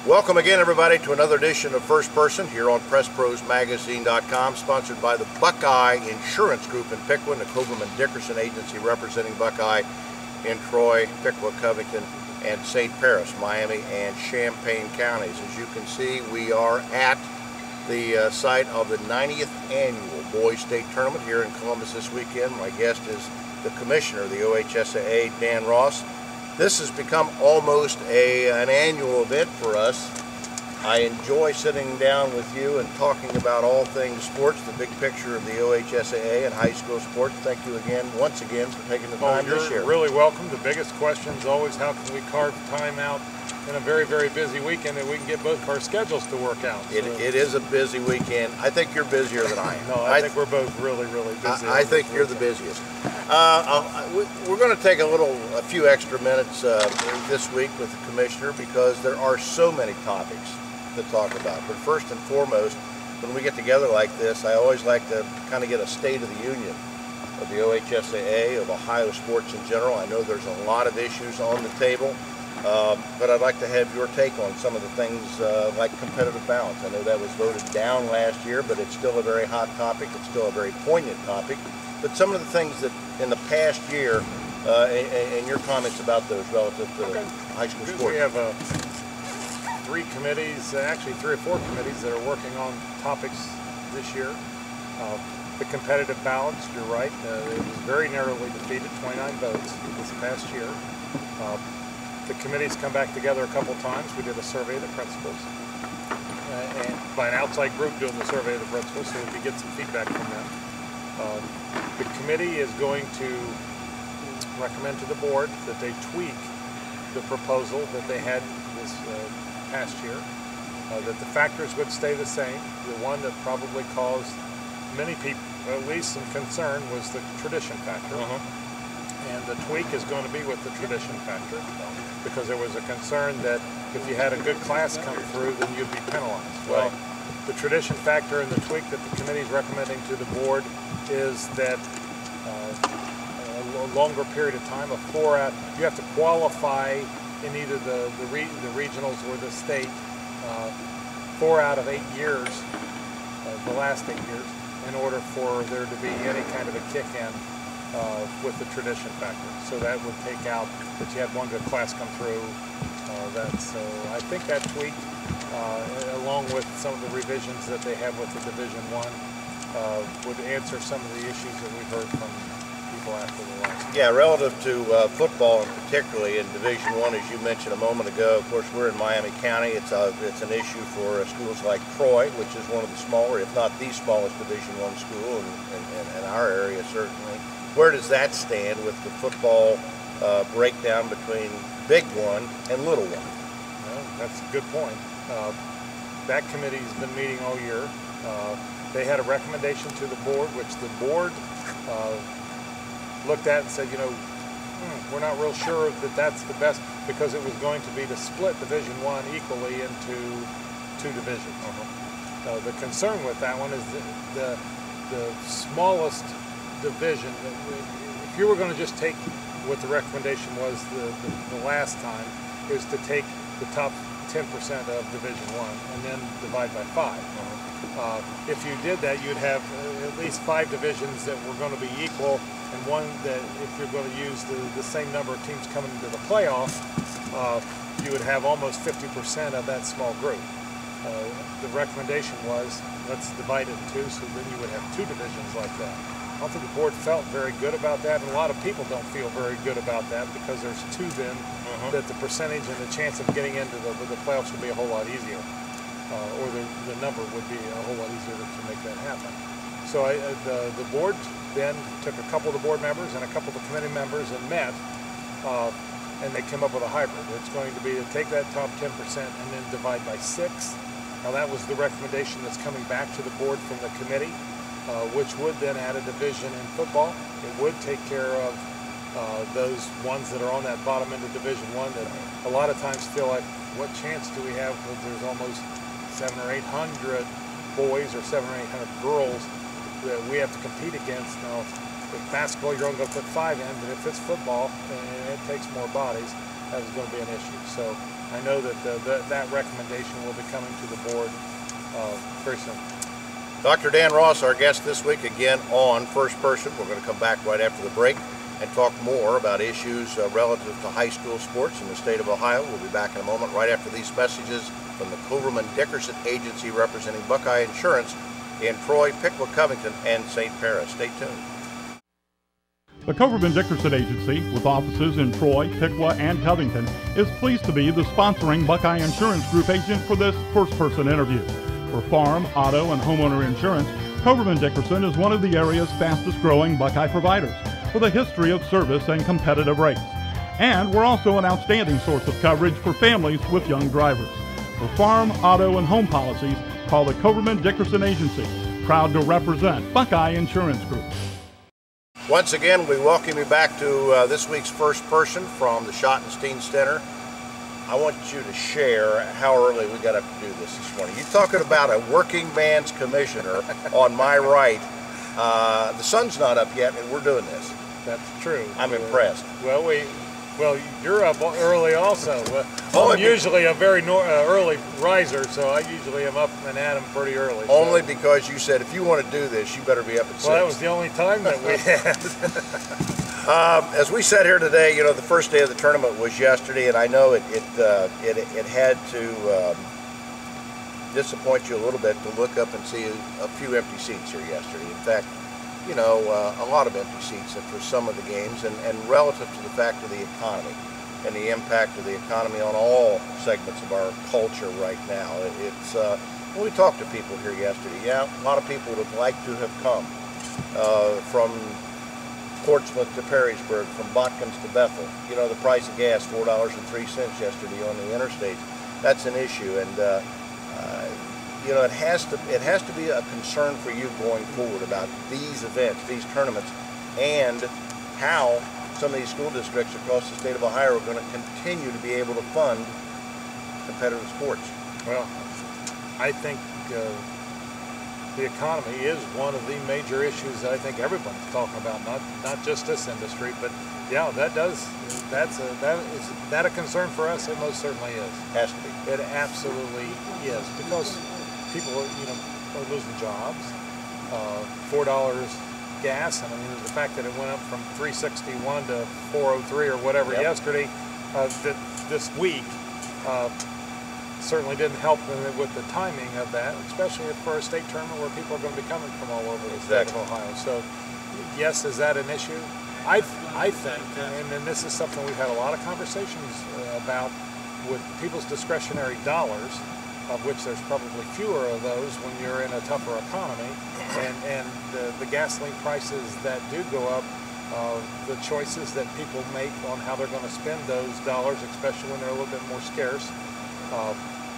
Welcome again, everybody, to another edition of First Person here on PressProsMagazine.com, sponsored by the Buckeye Insurance Group in Piqua, the Coberman Dickerson Agency representing Buckeye in Troy, Piqua, Covington, and St. Paris, Miami, and Champaign counties. As you can see, we are at the site of the 90th annual Boys State Tournament here in Columbus this weekend. My guest is the commissioner of the OHSAA, Dan Ross. This has become almost an annual event for us. I enjoy sitting down with you and talking about all things sports, the big picture of the OHSAA and high school sports. Thank you again, once again, for taking the time to share. You're really welcome. The biggest question is always how can we carve time out in a very, very busy weekend that we can get both of our schedules to work out. It is a busy weekend. I think you're busier than I am. No, I think we're both really, really busy. I think you're the busiest. We're going to take a few extra minutes this week with the commissioner because there are so many topics to talk about. But first and foremost, when we get together like this, I always like to kind of get a state of the union of the OHSAA, of Ohio sports in general. I know there's a lot of issues on the table, but I'd like to have your take on some of the things like competitive balance. I know that was voted down last year, but it's still a very hot topic. It's still a very poignant topic. But some of the things that in the past year, and your comments about those relative to high school sports. We have three committees, actually 3 or 4 committees that are working on topics this year. The competitive balance, you're right, it was very narrowly defeated, 29 votes this past year. The committee's come back together a couple times. We did a survey of the principals, and by an outside group doing the survey of the principals, so we could get some feedback from them. The committee is going to recommend to the board that they tweak the proposal that they had this past year, that the factors would stay the same. The one that probably caused many people at least some concern was the tradition factor. And the tweak is going to be with the tradition factor because there was a concern that if you had a good class come through, then you'd be penalized. Well, the tradition factor and the tweak that the committee is recommending to the board is that a longer period of time, you have to qualify in either the regionals or the state 4 out of 8 years, the last 8 years, in order for there to be any kind of a kick-in with the tradition factor. So that would take out that you had one good class come through. I think that tweak, along with some of the revisions that they have with the Division I, would answer some of the issues that we've heard from people after the last. Yeah, relative to football, and particularly in Division I, as you mentioned a moment ago. Of course, we're in Miami County. It's an issue for schools like Troy, which is one of the smaller, if not the smallest Division I school in our area, certainly. Where does that stand with the football breakdown between Big One and Little One? Well, that's a good point. That committee's been meeting all year. They had a recommendation to the board, which the board looked at and said, we're not real sure that that's the best, because it was going to be to split Division I equally into 2 divisions. The concern with that one is the smallest division. If you were going to just take what the recommendation was the last time, is to take the top 10% of Division I and then divide by 5. If you did that, you'd have at least 5 divisions that were going to be equal, and one that, if you're going to use the same number of teams coming into the playoff, you would have almost 50% of that small group. The recommendation was, let's divide it in 2, so then you would have 2 divisions like that. I don't think the board felt very good about that, and a lot of people don't feel very good about that because there's 2 then, that the percentage and the chance of getting into the playoffs would be a whole lot easier. Or the number would be a whole lot easier to make that happen. So the board then took a couple of the board members and a couple of the committee members and met, and they came up with a hybrid. It's going to be to take that top 10% and then divide by 6. Now that was the recommendation that's coming back to the board from the committee, which would then add a division in football. It would take care of those ones that are on that bottom end of Division I that a lot of times feel like, what chance do we have? Because there's almost 700 or 800 boys or 700 or 800 girls that we have to compete against. Now, with basketball, you're only going to put 5 in, but if it's football and it takes more bodies, that is going to be an issue. So I know that that recommendation will be coming to the board very soon. Dr. Dan Ross, our guest this week, again on First Person. We're going to come back right after the break and talk more about issues relative to high school sports in the state of Ohio. We'll be back in a moment right after these messages from the Coverman Dickerson Agency representing Buckeye Insurance in Troy, Piqua, Covington, and St. Paris. Stay tuned. The Coverman Dickerson Agency, with offices in Troy, Piqua, and Covington, is pleased to be the sponsoring Buckeye Insurance Group agent for this first-person interview. For farm, auto, and homeowner insurance, Coverman Dickerson is one of the area's fastest-growing Buckeye providers, with a history of service and competitive rates. And we're also an outstanding source of coverage for families with young drivers. For farm, auto, and home policies, call the Coverman Dickerson Agency, proud to represent Buckeye Insurance Group. Once again, we welcome you back to this week's First Person from the Schottenstein Center. I want you to share how early we got up to do this morning. You're talking about a working man's commissioner on my right. The sun's not up yet, and we're doing this. That's true. I'm impressed. Well, you're up early also. I'm usually a very early riser, so I usually am up and at 'em pretty early. Only because you said if you want to do this, you better be up at 6. Well, that was the only time that we had. As we sat here today, you know, the first day of the tournament was yesterday, and I know it had to disappoint you a little bit to look up and see a few empty seats here yesterday. In fact, you know, a lot of empty seats for some of the games, and relative to the fact of the economy and the impact of the economy on all segments of our culture right now. It's when we talked to people here yesterday, yeah, a lot of people would have liked to have come from Portsmouth to Perrysburg, from Botkins to Bethel. You know, the price of gas, $4.03 yesterday on the interstates. That's an issue, and you know, it has to be a concern for you going forward about these events, these tournaments, and how some of these school districts across the state of Ohio are going to continue to be able to fund competitive sports. Well, I think the economy is one of the major issues that I think everyone's talking about, not just this industry, but yeah, that's a concern for us? It most certainly is. Has to be. It absolutely is, because people, you know, are losing jobs. $4 gas, and I mean, the fact that it went up from $3.61 to $4.03 or whatever yesterday, this week, certainly didn't help with the timing of that, especially for a state tournament where people are going to be coming from all over the state of Ohio. So, yes, is that an issue? I think, and this is something we've had a lot of conversations about with people's discretionary dollars, of which there's probably fewer of those when you're in a tougher economy, and the gasoline prices that do go up, the choices that people make on how they're going to spend those dollars, especially when they're a little bit more scarce,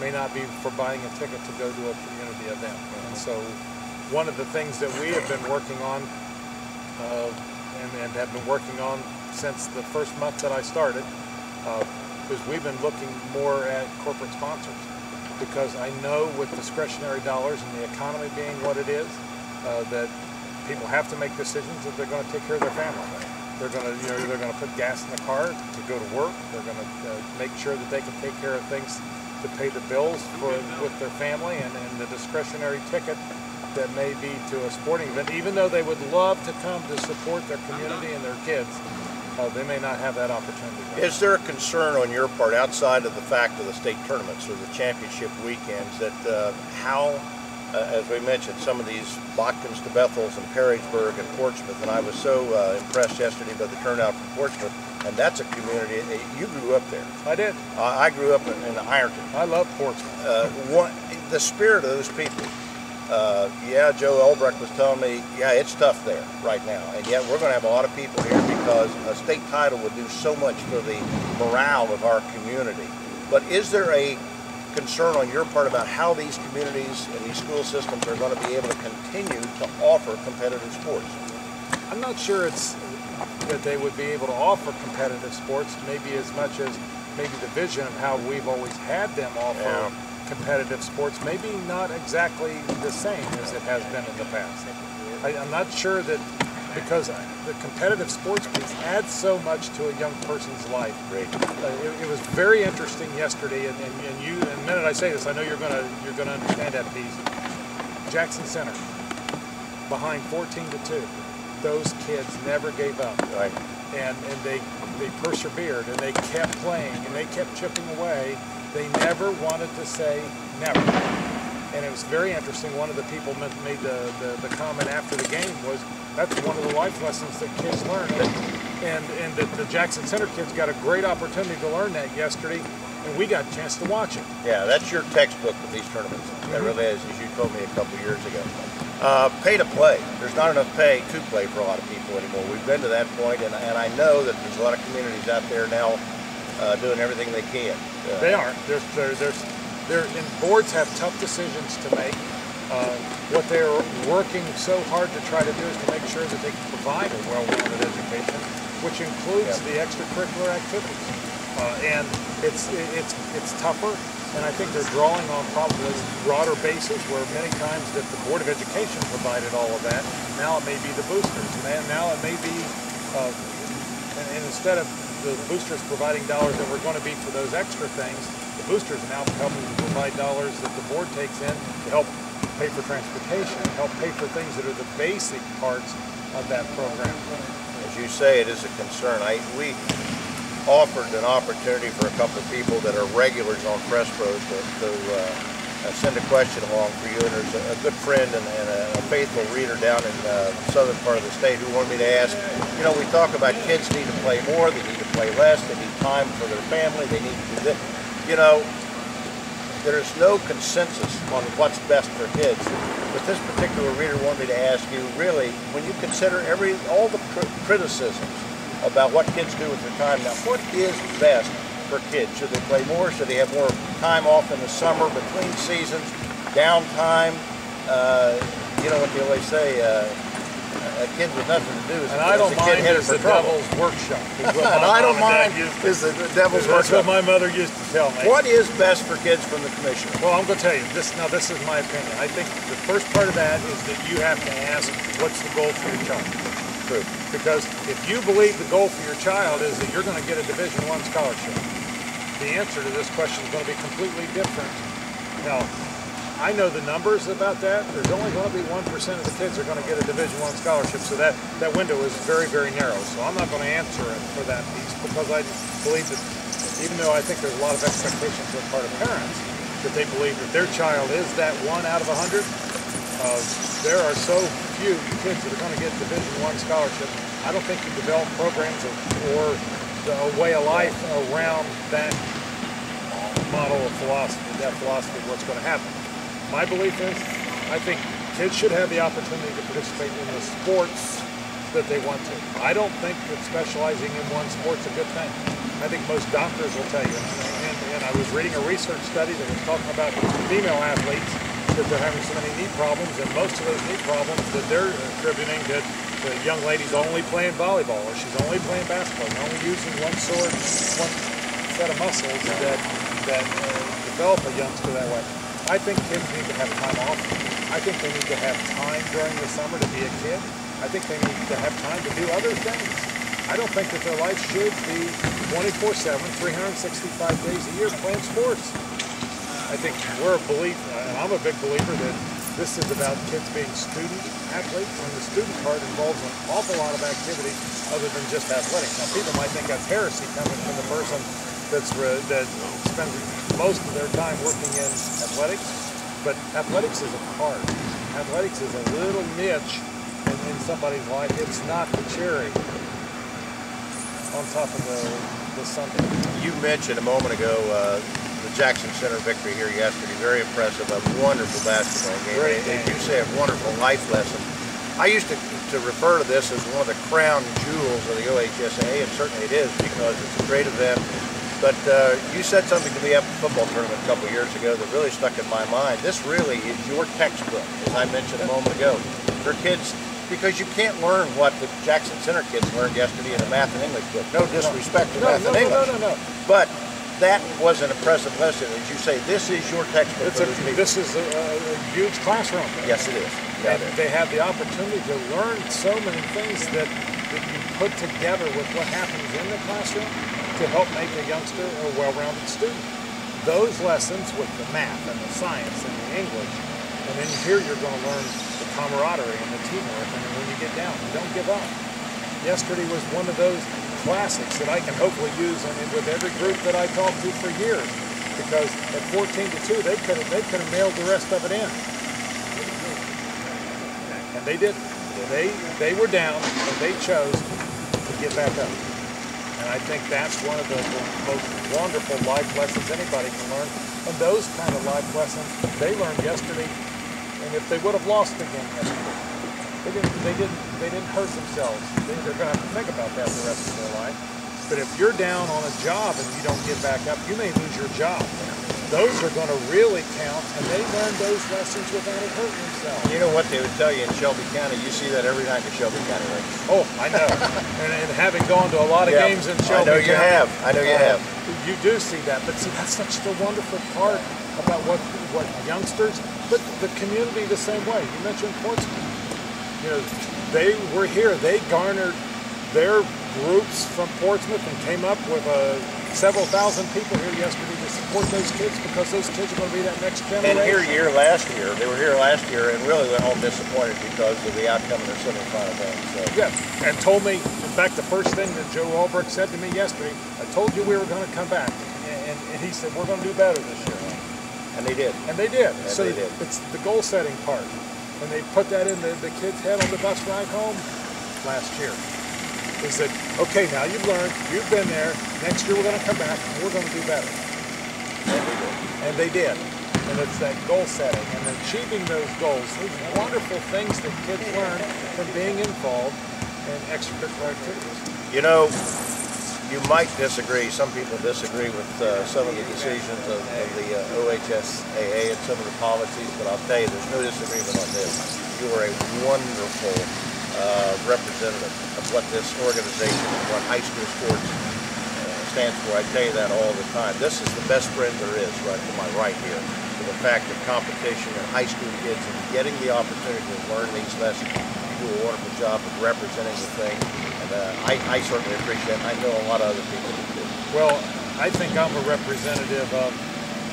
may not be for buying a ticket to go to a community event. And so one of the things that we have been working on and have been working on since the first month that I started is we've been looking more at corporate sponsors, because I know with discretionary dollars and the economy being what it is, that people have to make decisions that they're going to take care of their family. They're going to, they're going to put gas in the car to go to work. They're going to make sure that they can take care of things to pay the bills with their family, and the discretionary ticket that may be to a sporting event, even though they would love to come to support their community and their kids, they may not have that opportunity. Is there a concern on your part, outside of the fact of the state tournaments or the championship weekends, that how, as we mentioned, some of these Botkins to Bethels and Perrysburg and Portsmouth, and I was so impressed yesterday by the turnout from Portsmouth, and that's a community, you grew up there. I did. I grew up in Ironton. I love Portsmouth. The spirit of those people, yeah, Joe Albrecht was telling me, yeah, it's tough there right now, and yet we're going to have a lot of people here because a state title would do so much for the morale of our community. But is there a concern on your part about how these communities and these school systems are going to be able to continue to offer competitive sports? I'm not sure it's that they would be able to offer competitive sports, maybe as much as maybe the vision of how we've always had them offer competitive sports, maybe not exactly the same as it has been in the past. I'm not sure that because the competitive sports piece adds so much to a young person's life. Great. It was very interesting yesterday, and you. And the minute I say this, I know you're gonna understand that piece. Jackson Center, behind 14-2. Those kids never gave up. Right. And they persevered, and they kept playing, and they kept chipping away. They never wanted to say never. And it was very interesting. One of the people made the comment after the game was, that's one of the life lessons that kids learn. And the Jackson Center kids got a great opportunity to learn that yesterday, and we got a chance to watch it. Yeah, that's your textbook of these tournaments. That really is, as you told me a couple years ago. Pay to play. There's not enough pay to play for a lot of people anymore. We've been to that point, and I know that there's a lot of communities out there now doing everything they can. They are. And boards have tough decisions to make. What they're working so hard to try to do is to make sure that they can provide a well-rounded education, which includes the extracurricular activities. And it's tougher. And I think they're drawing on probably broader bases where many times that the Board of Education provided all of that. Now it may be the boosters. Now it may be, and instead of the boosters providing dollars that were going to be for those extra things, the boosters are now helping to provide dollars that the board takes in to help pay for transportation, help pay for things that are the basic parts of that program. As you say, it is a concern. We offered an opportunity for a couple of people that are regulars on Press Pros to send a question along for you, and there's a good friend and a faithful reader down in the southern part of the state who wanted me to ask, you know, we talk about kids need to play more, they need to play less, they need time for their family, they need to do this. You know, there's no consensus on what's best for kids. But this particular reader wanted me to ask you, really, when you consider all the criticisms about what kids do with their time now, what is best for kids? Should they play more? Should they have more time off in the summer, between seasons, downtime? You know what they always say, a kid with nothing to do is a kid headed for trouble. Devil's workshop. And I don't mind is the devil's workshop. That's what my mother used to tell me. What is best for kids from the commission? Well, I'm going to tell you, this is my opinion. I think the first part of that is that you have to ask, what's the goal for your child? True. Because if you believe the goal for your child is that you're going to get a Division I scholarship, the answer to this question is going to be completely different. Now, I know the numbers about that. There's only going to be 1% of the kids are going to get a Division I scholarship, so that window is very, very narrow. So I'm not going to answer it for that piece, because I believe that even though I think there's a lot of expectations on the part of parents, that they believe that their child is that 1 out of 100, there are so few kids that are going to get Division I scholarships. I don't think you develop programs or a way of life around that model of philosophy, that philosophy of what's going to happen. My belief is, I think kids should have the opportunity to participate in the sports that they want to. I don't think that specializing in one sport's a good thing. I think most doctors will tell you, and I was reading a research study that was talking about female athletes, that they're having so many knee problems, and most of those knee problems that they're attributing to the young lady's only playing volleyball, or she's only playing basketball, and only using one set of muscles that develop a youngster that way. I think kids need to have time off. I think they need to have time during the summer to be a kid. I think they need to have time to do other things. I don't think that their life should be 24/7, 365 days a year playing sports. I think we're a believer, and I'm a big believer, that this is about kids being student athletes, and the student part involves an awful lot of activity other than just athletics. Now, people might think that's heresy coming from the person that spends most of their time working in athletics, but athletics is a part. Athletics is a little niche in somebody's life. It's not the cherry on top of the sundae. You mentioned a moment ago the Jackson Center victory here yesterday. Very impressive, a wonderful basketball game. Great game. As you say, a wonderful life lesson. I used to refer to this as one of the crown jewels of the OHSAA, and certainly it is, because it's a great event. But you said something to me at the football tournament a couple of years ago that really stuck in my mind. This really is your textbook, as I mentioned a moment ago, for kids, because you can't learn what the Jackson Center kids learned yesterday in a math and English book. No disrespect to math and English. No. But that was an impressive lesson. As you say, this is your textbook. This is a huge classroom. Yes, it is. Yeah, and they have the opportunity to learn so many things that you put together with what happens in the classroom to help make a youngster a well-rounded student. Those lessons with the math and the science and the English, and then here you're going to learn the camaraderie and the teamwork, and when you get down, you don't give up. Yesterday was one of those classics that I can hopefully use with every group that I talk to for years, because at 14-2 they could have mailed the rest of it in, and they didn't. They were down and they chose to get back up, and I think that's one of the most wonderful life lessons anybody can learn. And those kind of life lessons they learned yesterday, and if they would have lost again yesterday, they didn't hurt themselves. They're going to have to think about that the rest of their life. But if you're down on a job and you don't get back up, you may lose your job. Those are going to really count, and they learn those lessons without it hurting themselves. You know what they would tell you in Shelby County? You see that every night in Shelby County race. Oh, I know. and having gone to a lot of games in Shelby County. I know you have. You do see that. But see, that's such the wonderful part about what youngsters, but the community the same way. You mentioned Portsmouth. You know, they were here. They garnered their groups from Portsmouth and came up with several thousand people here yesterday to support those kids, because those kids are going to be that next generation. And they were here last year and really went home disappointed because of the outcome of their semifinal game. So. Yeah, and told me, in fact, the first thing that Joe Albrecht said to me yesterday, I told you we were going to come back, and he said, we're going to do better this year. And they did. And they did. And so they did. It's the goal-setting part. And they put that in the kids' head on the bus ride home last year. They said, okay, now you've learned, you've been there, next year we're going to come back and we're going to do better. And they did. And it's that goal setting and achieving those goals, those wonderful things that kids learn from being involved in extracurricular activities. You know, you might disagree, some people disagree with some of the decisions of the OHSAA and some of the policies, but I'll tell you, there's no disagreement on this. You are a wonderful representative of what this organization and what high school sports stands for. I tell you that all the time. This is the best friend there is, right to my right here, to the fact of competition and high school kids and getting the opportunity to learn these lessons. You do a wonderful job of representing the thing, and I certainly appreciate it. I know a lot of other people do too. Well, I think I'm a representative of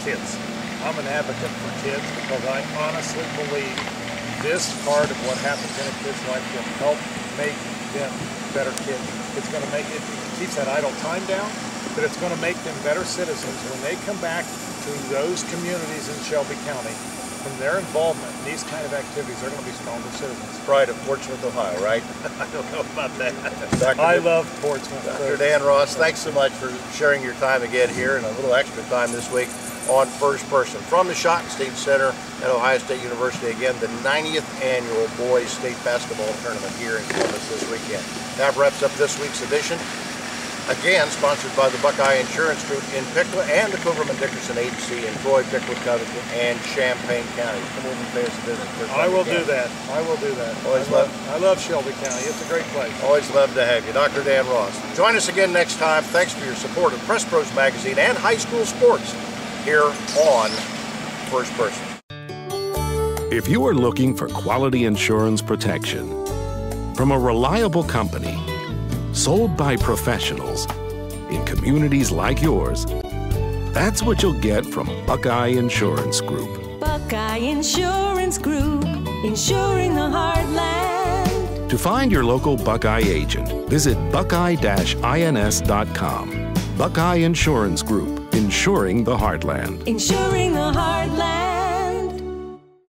kids. I'm an advocate for kids because I honestly believe this part of what happens in a kid's life will help make them better kids. It's going to make it keeps that idle time down, but it's going to make them better citizens when they come back to those communities in Shelby County. From their involvement in these kind of activities, they're going to be stronger citizens. Pride of Portsmouth, Ohio, right? I don't know about that. I love Portsmouth. Dr. Dan Ross, thanks so much for sharing your time again here and a little extra time this week on First Person. From the Schottenstein Center at Ohio State University, again, the 90th annual Boys State Basketball Tournament here in Columbus this weekend. That wraps up this week's edition. Again, sponsored by the Buckeye Insurance Group in Piqua and the Coverman-Dickerson Agency in Troy, Piqua, Covington, and Champaign County. Come over and pay us a visit. I will do that. I will do that. I love Shelby County. It's a great place. Always love to have you. Dr. Dan Ross. Join us again next time. Thanks for your support of Press Pros Magazine and high school sports here on First Person. If you are looking for quality insurance protection from a reliable company, sold by professionals in communities like yours, that's what you'll get from Buckeye Insurance Group. Buckeye Insurance Group, insuring the heartland. To find your local Buckeye agent, visit buckeye-ins.com. Buckeye Insurance Group, insuring the heartland. Insuring the heartland.